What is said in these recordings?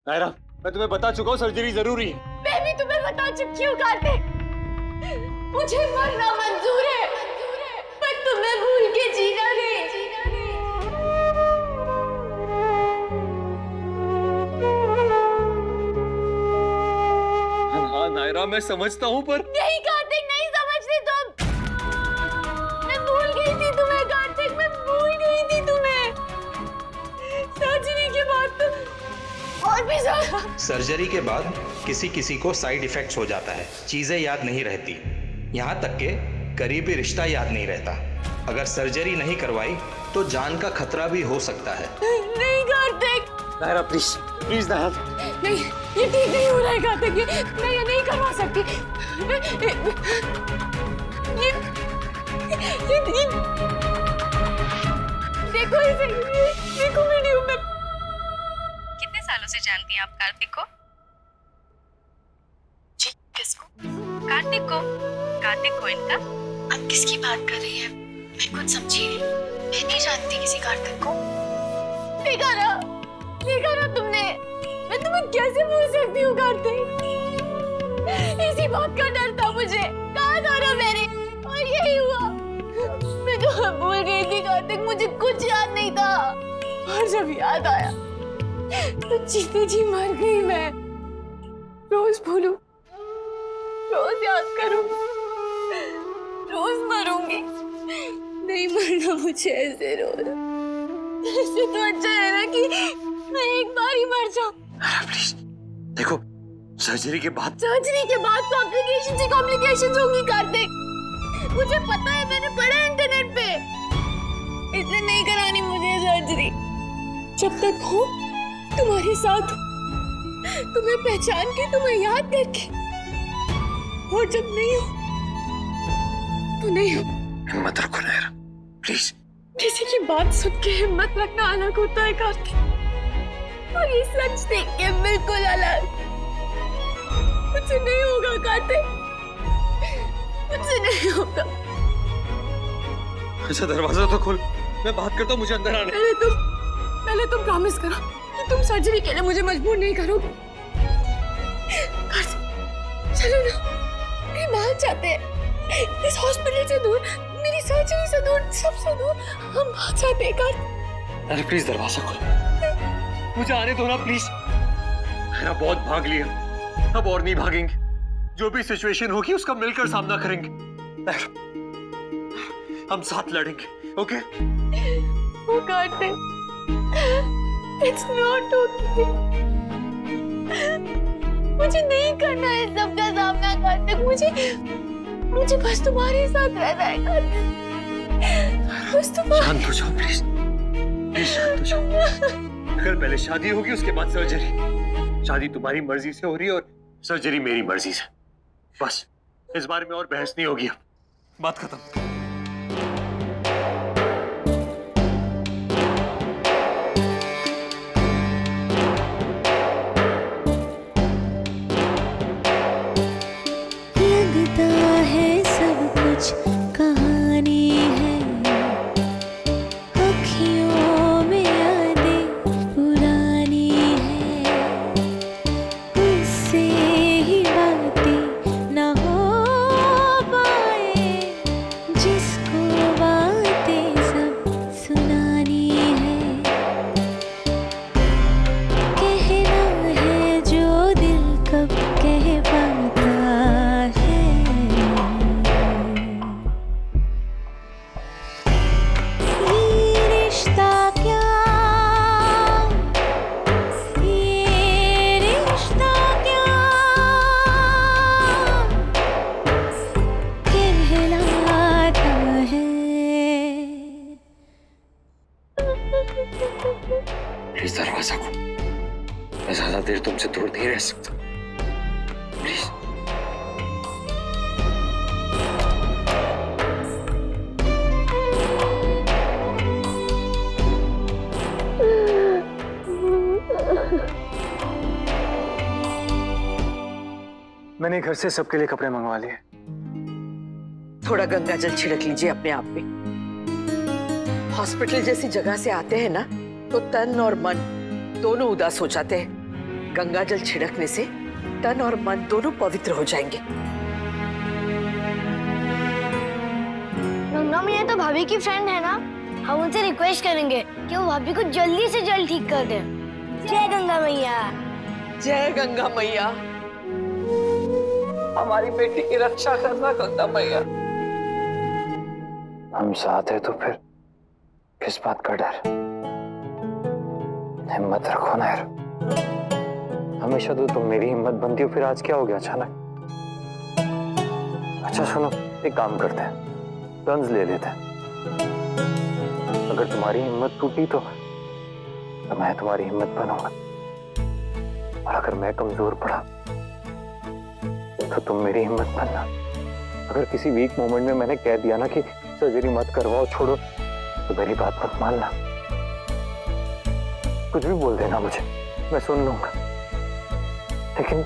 नायरा, मैं तुम्हें बता चुका हूँ सर्जरी जरूरी है। मैं भी तुम्हें बता चुकी हूँ कार्तिक, मुझे मरना मंजूर है, पर तुम्हें भूल के जीना नहीं। हाँ नायरा, मैं समझता हूँ पर नहीं कार्तिक, नहीं समझती तुम। मैं भूल गई थी तुम्हें कार्तिक, मैं भूल गई थी तुम्हें। सर्जरी के बाद तो और भी ज्यादा। सर्जरी के बाद किसी किसी को साइड इफेक्ट्स हो जाता है, चीजें याद नहीं रहती, यहाँ तक के करीबी रिश्ता याद नहीं रहता। अगर सर्जरी नहीं करवाई तो जान का खतरा भी हो सकता है। नहीं कार्तिक। Naira please, please Naira. नहीं, ये ठीक नहीं हो रहा है कार्तिक, मैं ये नहीं करवा सकती। ये देखो इसे, देखो वीडियो में। कितने सालों से जानती हैं आप कार्तिक को? जी, किसको? कार्तिक को। कार्तिक को इनका। आप किसकी बात कर रही हैं? मैं कुछ समझी नहीं। मैं नहीं जानती किसी कार्तिक को। देखा ना तुमने? मैं तुम्हें कैसे भूल सकती हूँ कार्तिक? इसी बात का डर था मुझे। कहा था ना मैंने, और यही हुआ। मैं तो भूल गई थी कार्तिक, मुझे कुछ याद नहीं था। और जब याद आया तो जीते जी मर गई मैं। रोज भूलूं, रोज याद करूं, रोज मरूंगी। नहीं मरना मुझे ऐसे रोज। इससे तो अच्छा है ना कि मैं एक बार ही मर जाऊं। प्लीज देखो, सर्जरी के बाद कॉम्प्लिकेशन से कॉम्प्लिकेशंस होंगी कार्तिक। मुझे पता है, मैंने पढ़ा है इंटरनेट पे। इसलिए नहीं करानी मुझे सर्जरी। जब तक हूँ तुम्हारे साथ, तुम्हें पहचान के, तुम्हें याद करके। और जब नहीं हो तो नहीं हो। हिम्मत रखो नायरा, प्लीज। किसी की बात सुन के हिम्मत रखना अलग होता है कार्तिक, और ये सच देख के बिल्कुल अलग। मुझसे नहीं होगा कार्तिक, मुझसे नहीं होगा। अच्छा दरवाजा तो खोल, मैं बात करता हूँ, मुझे अंदर आने। पहले तुम प्रॉमिस करो कि तुम सर्जरी के लिए मुझे मजबूर नहीं करोगे। चलो ना, कहीं बाहर जाते हैं, इस हॉस्पिटल से दूर, मेरी सर्जरी से दूर, सबसे दूर हम बाहर जाते हैं। अरे प्लीज दरवाजा खोल, मुझे आने दो ना प्लीज। मेरा बहुत भाग लिया, अब और नहीं भागेंगे। जो भी सिचुएशन होगी उसका मिलकर सामना करेंगे। हम साथ लड़ेंगे, ओके? वो कार्तिक, इट्स नॉट ओके। मुझे नहीं करना है सबका सामना कार्तिक। मुझे बस तुम्हारे साथ रहना है कार्तिक। बस शांत हो जाओ प्लीज, प्लीज शांत हो जाओ। कल पहले शादी होगी, उसके बाद सर्जरी। शादी तुम्हारी मर्जी से हो रही है और सर्जरी मेरी मर्जी से। बस इस बारे में और बहस नहीं होगी, अब बात खत्म। प्लीज दरवाजा खोलो, मैं ज्यादा देर तुमसे दूर नहीं रह सकता, प्लीज। मैंने घर से सबके लिए कपड़े मंगवा लिए। थोड़ा गंगा जल छिड़क लीजिए अपने आप पे। हॉस्पिटल जैसी जगह से आते हैं ना तो तन और मन दोनों उदास हो जाते हैं। गंगा जल छिड़कने से तन और मन दोनों पवित्र हो जाएंगे। गंगा मैया तो भाभी की फ्रेंड है ना, हम उनसे रिक्वेस्ट करेंगे कि वो भाभी को जल्दी से जल्द ठीक कर दें। जय गंगा मैया। जय गंगा मैया। हमारी बेटी की रक्षा करना गंगा मैया। हम साथ है तो फिर किस बात का डर? हिम्मत रखो ना यार, हमेशा तो तुम मेरी हिम्मत बनती हो, फिर आज क्या हो गया अचानक? अच्छा सुनो, एक काम करते हैं, टर्न्स ले लेते हैं। अगर तुम्हारी हिम्मत टूटी तो मैं तुम्हारी हिम्मत बनूंगा, और अगर मैं कमजोर पड़ा तो तुम मेरी हिम्मत बनना। अगर किसी वीक मोमेंट में मैंने कह दिया ना कि सर्जरी मत करवाओ, छोड़ो, तो मेरी बात मत मानना, कुछ भी बोल देना मुझे, मैं सुन लूंगा, लेकिन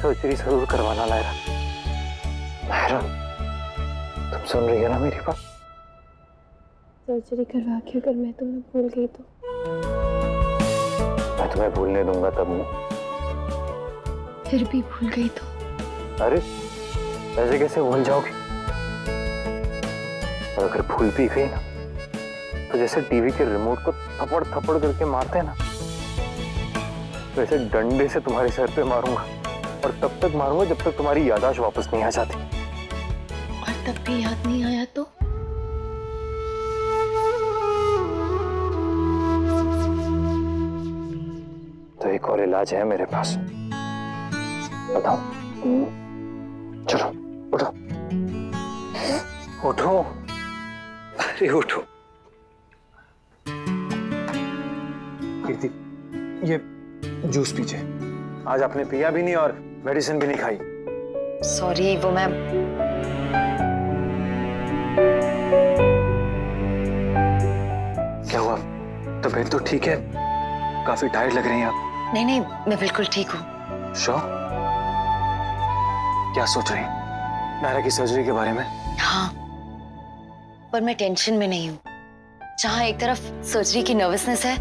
सर्जरी जरूर करवाना। लायरा, लायरा, तुम सुन रही है ना मेरी बात? सर्जरी करवा के अगर मैं तुम्हें भूल गई तो? मैं तुम्हें भूलने दूंगा तब नहीं। फिर भी भूल गई तो? अरे ऐसे कैसे भूल जाओगी? और अगर भूल भी गई ना, तो जैसे टीवी के रिमोट को थप्पड़ थप्पड़ करके मारते हैं ना, वैसे डंडे से तुम्हारे सर पे मारूंगा, और तब तक मारूंगा जब तक तुम्हारी याददाश्त वापस नहीं आ जाती। और तब भी याद नहीं आया तो? तो एक और इलाज है मेरे पास, बताओ? चलो उठो, उठो, अरे उठो। कीर्ति, ये जूस पीजिए, आज आपने पिया भी नहीं और मेडिसिन भी नहीं खाई। सॉरी, वो मैं क्या हुआ? तबीयत तो ठीक है? काफी टायर्ड लग रही हैं आप। नहीं, मैं बिल्कुल ठीक हूँ। श्योर? क्या सोच रही हैं? नायरा की सर्जरी के बारे में? हाँ, पर मैं टेंशन में नहीं हूँ। जहाँ एक तरफ सर्जरी की नर्वसनेस है,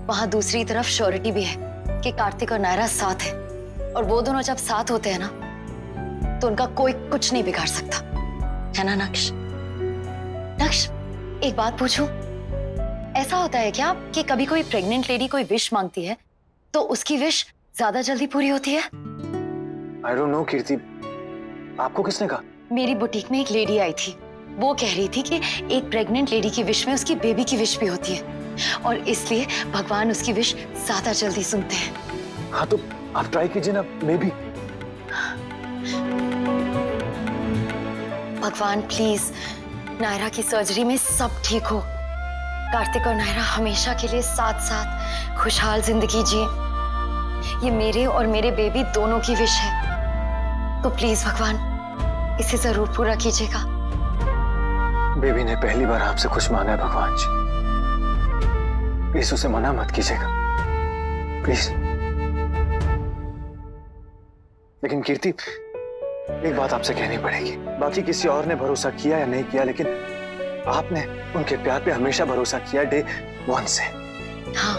वहाँ दूसरी तरफ श्योरिटी भी है कि कार्तिक और नायरा साथ है, और वो दोनों जब साथ होते हैं ना, तो उनका कोई कुछ नहीं बिगाड़ सकता, है ना नक्श? नक्श, एक बात पूछूं? ऐसा होता है क्या कि कभी कोई प्रेग्नेंट लेडी कोई विश मांगती है तो उसकी विश ज्यादा जल्दी पूरी होती है? I don't know, कीर्ति, आपको किसने कहा? मेरी बुटीक में एक लेडी आई थी, वो कह रही थी कि एक प्रेग्नेंट लेडी की विश में उसकी बेबी की विश भी होती है, और इसलिए भगवान उसकी विश ज्यादा जल्दी सुनते हैं। हाँ तो आप ट्राई कीजिए ना, मे बी। भगवान प्लीज नायरा की सर्जरी में सब ठीक हो, कार्तिक और नायरा हमेशा के लिए साथ साथ खुशहाल जिंदगी जिए। ये मेरे और मेरे बेबी दोनों की विश है, तो प्लीज भगवान इसे जरूर पूरा कीजिएगा। बेबी ने पहली बार आपसे कुछ मांगा है भगवान जी, प्लीज उसे मना मत कीजिएगा, प्लीज। लेकिन कीर्ति, एक बात आपसे कहनी पड़ेगी, बाकी किसी और ने भरोसा किया या नहीं किया, लेकिन आपने उनके प्यार पे हमेशा भरोसा किया डे 1 से। हाँ,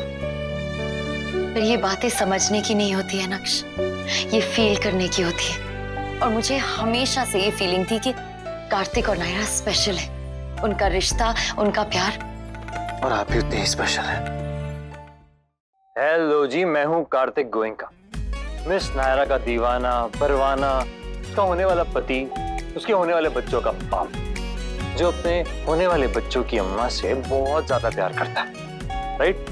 पर ये बातें समझने की नहीं होती है नक्श, ये फील करने की होती है। और मुझे हमेशा से ये फीलिंग थी कि कार्तिक और नायरा स्पेशल है, उनका रिश्ता, उनका प्यार, और आप भी उतने ही स्पेशल हैं। हेलो जी, मैं हूँ कार्तिक गोयनका, मिस नायरा का दीवाना, परवाना, उसका होने वाला पति, उसके होने वाले बच्चों का बाप, जो अपने होने वाले बच्चों की अम्मा से बहुत ज्यादा प्यार करता है, राइट?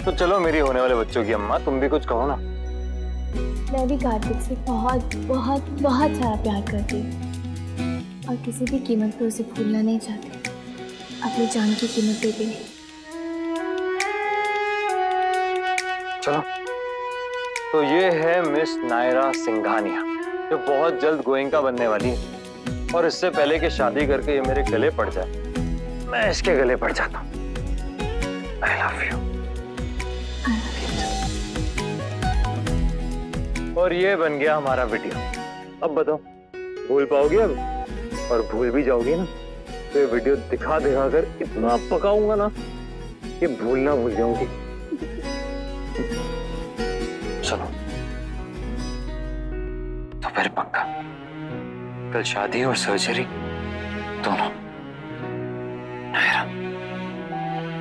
तो चलो मेरी होने वाले बच्चों की अम्मा, तुम भी कुछ कहो ना। मैं भी कार्तिक से बहुत बहुत बहुत सारा प्यार करती हूँ, और किसी भी कीमत पर उसे भूलना नहीं चाहती, अपनी जान की कीमत पे भी नहीं। चलो, तो ये है मिस नायरा सिंघानिया, जो बहुत जल्द गोयनका बनने वाली है, और इससे पहले कि शादी करके ये मेरे गले पड़ जाए, मैं इसके गले पड़ जाता हूँ। I love you। और ये बन गया हमारा वीडियो। अब बताओ, भूल पाओगे अब? और भूल भी जाओगी ना, तो ये वीडियो दिखा दिखा कर इतना पकाऊंगा ना कि भूलना भूल जाऊंगी। सुनो तो फिर पक्का कल शादी और सर्जरी दोनों। नायरा,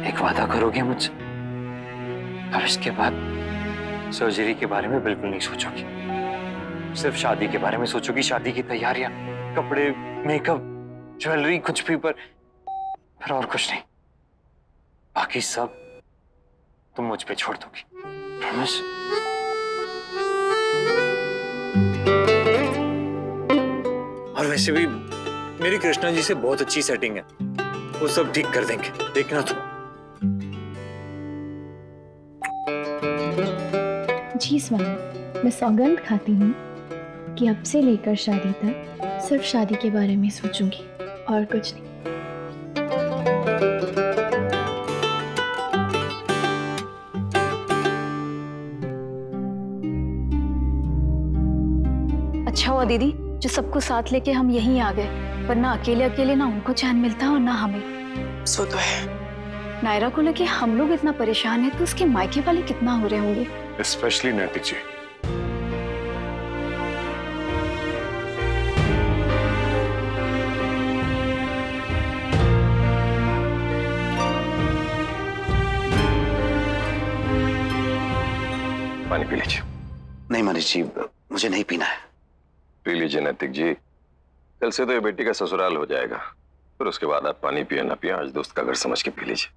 एक वादा करोगे मुझसे? अब इसके बाद सर्जरी के बारे में बिल्कुल नहीं सोचोगी, सिर्फ शादी के बारे में सोचोगी। शादी की तैयारियां, कपड़े, मेकअप, ज्वेलरी, कुछ भी, पर फिर और कुछ नहीं। बाकी सब तुम मुझ पे छोड़ दोगी, प्रॉमिस? और वैसे भी मेरी कृष्णा जी से बहुत अच्छी सेटिंग है, वो सब ठीक कर देंगे, देखना तुम। जी स्वामी, मैं सौगंध खाती हूँ कि अब से लेकर शादी तक सिर्फ शादी के बारे में सोचूंगी और कुछ नहीं। अच्छा हुआ दीदी जो सबको साथ लेके हम यहीं आ गए, वरना अकेले अकेले ना उनको चैन मिलता और ना हमें। सो तो है। नायरा को लेके हम लोग इतना परेशान हैं तो उसके मायके वाले कितना हो रहे होंगे। स्पेशली नैतिक जी। पानी पी लीजिए। नहीं मनीष जी, मुझे नहीं पीना है। पी लीजिए नैतिक जी, कल से तो ये बेटी का ससुराल हो जाएगा, फिर उसके बाद आप पानी पिए ना पिए, आज दोस्त का घर समझ के पी लीजिए।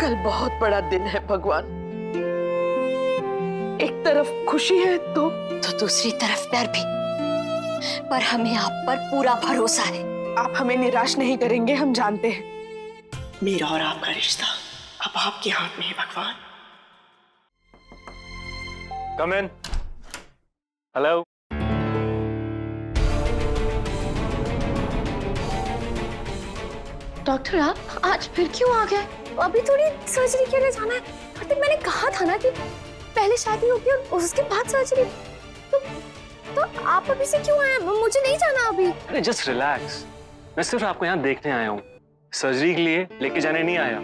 कल बहुत बड़ा दिन है भगवान, एक तरफ खुशी है तो दूसरी तरफ डर भी, पर हमें आप पर पूरा भरोसा है। आप हमें निराश नहीं करेंगे, हम जानते हैं। मेरा और आपका रिश्ता अब आपके हाथ में है भगवान। कम इन। हेलो। डॉक्टर आप आज फिर क्यों आ गए? अभी थोड़ी सर्जरी के लिए जाना है। कार्तिक, मैंने कहा था ना कि पहले शादी होगी और उसके बाद सर्जरी। तो आप अभी से क्यों आए? मुझे नहीं जाना अभी। अरे जस्ट रिलैक्स, मैं सिर्फ आपको यहाँ देखने आया हूँ, सर्जरी के लिए लेके जाने नहीं आया।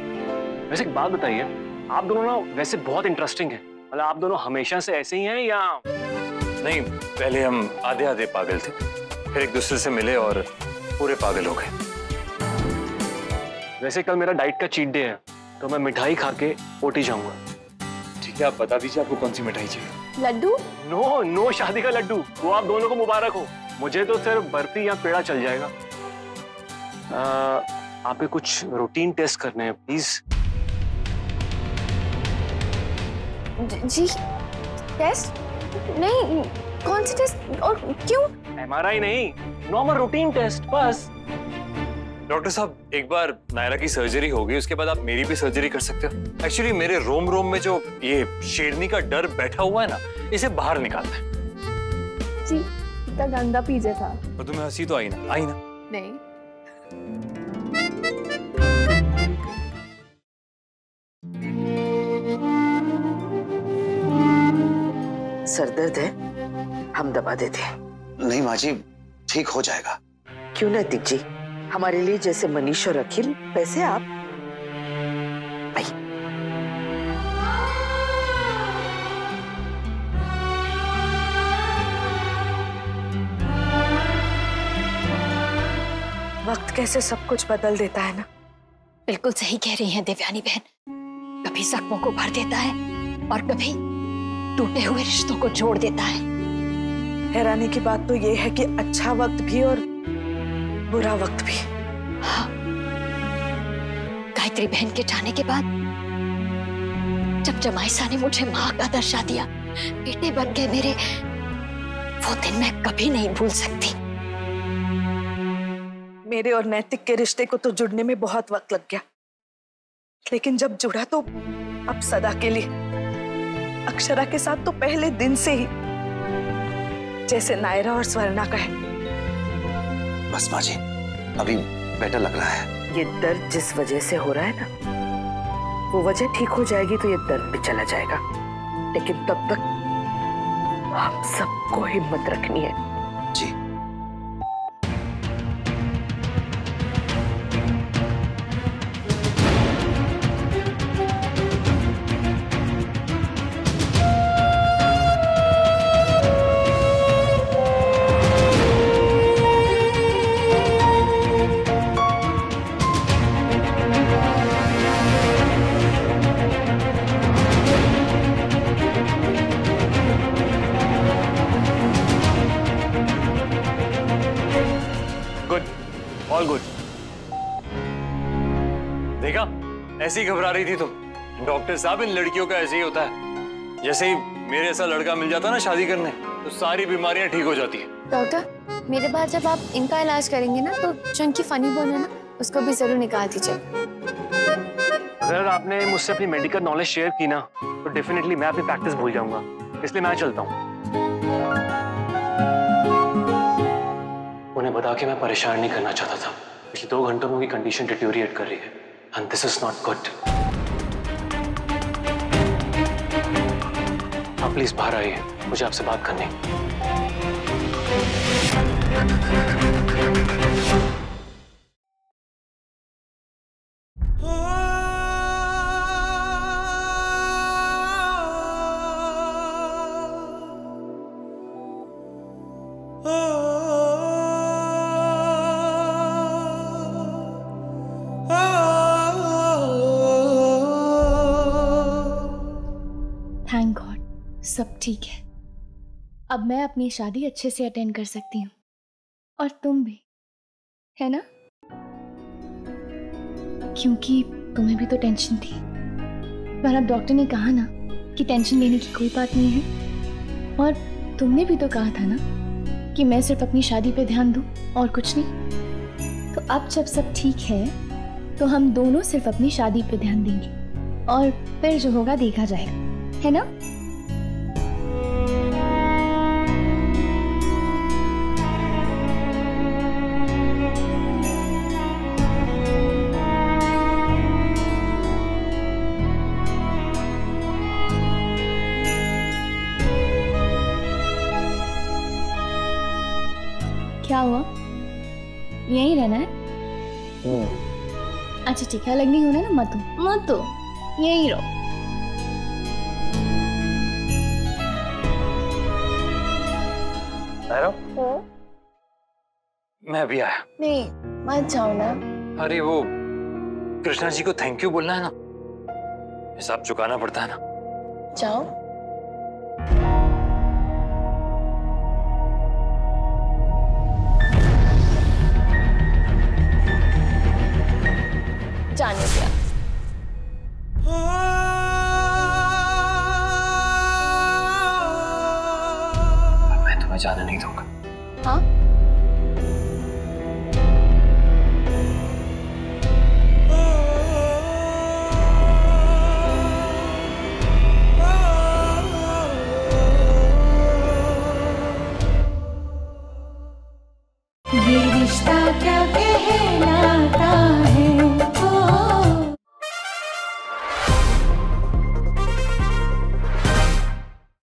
वैसे एक बात बताइए, आप दोनों ना वैसे बहुत इंटरेस्टिंग है, मतलब आप दोनों हमेशा से ऐसे ही हैं या? नहीं, पहले हम आधे आधे पागल थे, फिर एक दूसरे से मिले और पूरे पागल हो गए। वैसे कल मेरा डाइट का चीट डे है, तो मैं मिठाई खा के ओटी जाऊंगा। ठीक है, आप बता दीजिए आपको कौन सी मिठाई चाहिए। लड्डू? नो नो, शादी का लड्डू, वो आप दोनों को मुबारक हो, मुझे तो सिर्फ बर्फी या पेड़ा चल जाएगा। आप कुछ रूटीन टेस्ट करने हैं प्लीज। Ji test? नहीं, कौन सी टेस्ट और क्यों? MRI नहीं, नॉर्मल रूटीन टेस्ट बस। डॉक्टर साहब, एक बार नायरा की सर्जरी होगी, उसके बाद आप मेरी भी सर्जरी कर सकते हो। एक्चुअली मेरे रोम रोम में जो ये शेरनी का डर बैठा हुआ है ना, इसे बाहर निकालना है। जी, इतना गंदा पीछे था। और तुम्हें हंसी तो आई ना? आई ना? नहीं। सरदर्द है, हम दबा देते हैं। नहीं माँ जी, ठीक हो जाएगा। क्यों नैतिक जी, हमारे लिए जैसे मनीष और अखिल, वैसे आप। भाई वक्त कैसे सब कुछ बदल देता है ना। बिल्कुल सही कह रही हैं देवयानी बहन, कभी जख्मों को भर देता है और कभी टूटे हुए रिश्तों को जोड़ देता है। हैरानी की बात तो ये है कि अच्छा वक्त भी और बुरा वक्त भी। हाँ, गायत्री बहन के जाने के बाद जब जमाईसा ने मुझे माँ का दर्जा दिया, बेटे बन गए मेरे, वो दिन मैं कभी नहीं भूल सकती। मेरे और नैतिक के रिश्ते को तो जुड़ने में बहुत वक्त लग गया, लेकिन जब जुड़ा तो अब सदा के लिए। अक्षरा के साथ तो पहले दिन से ही, जैसे नायरा और स्वर्णा का है। बस माँ जी, अभी बेटर लग रहा है। ये दर्द जिस वजह से हो रहा है ना, वो वजह ठीक हो जाएगी तो ये दर्द भी चला जाएगा। लेकिन तब तक हम सबको हिम्मत रखनी है। जी। All good. देखा, ऐसी घबरा रही थी तुम। डॉक्टर साहब, इन लड़कियों का ऐसे ही होता है। जैसे ही मेरे ऐसा लड़का मिल जाता ना शादी करने, तो सारी बीमारियां ठीक हो जाती है। डॉक्टर, मेरे बाद जब आप इनका इलाज करेंगे ना, तो जो इनकी फनी बोन है ना, उसको भी जरूर निकाल दीजिए। अगर आपने मुझसे अपनी मेडिकल नॉलेज शेयर की ना, तो डेफिनेटली मैं अपनी प्रैक्टिस भूल जाऊंगा। इसलिए मैं चलता हूँ। उन्हें बता के मैं परेशान नहीं करना चाहता था। पिछले 2 घंटों में उनकी कंडीशन डिटोरिएट कर रही है, and this is not good. आप प्लीज बाहर आइए, मुझे आपसे बात करनी है। थैंक गॉड, सब ठीक है। अब मैं अपनी शादी अच्छे से अटेंड कर सकती हूँ, और तुम भी, है ना? क्योंकि तुम्हें भी तो टेंशन थी, पर अब डॉक्टर ने कहा ना कि टेंशन लेने की कोई बात नहीं है। और तुमने भी तो कहा था ना कि मैं सिर्फ अपनी शादी पे ध्यान दूँ और कुछ नहीं। तो अब जब सब ठीक है, तो हम दोनों सिर्फ अपनी शादी पे ध्यान देंगे, और फिर जो होगा देखा जाएगा, है ना? क्या हुआ? यहीं रहना है? अच्छा ठीक है, अलग नहीं होना ना, मत हो, यहीं रहो। मैं अभी आया। नहीं, मत जाओ ना। अरे वो कृष्णा जी को थैंक यू बोलना है ना, हिसाब चुकाना पड़ता है ना। जाओ। जाने दिया। मैं तुम्हें जाने नहीं दूंगा। हाँ? ये रिश्ता क्या कहलाता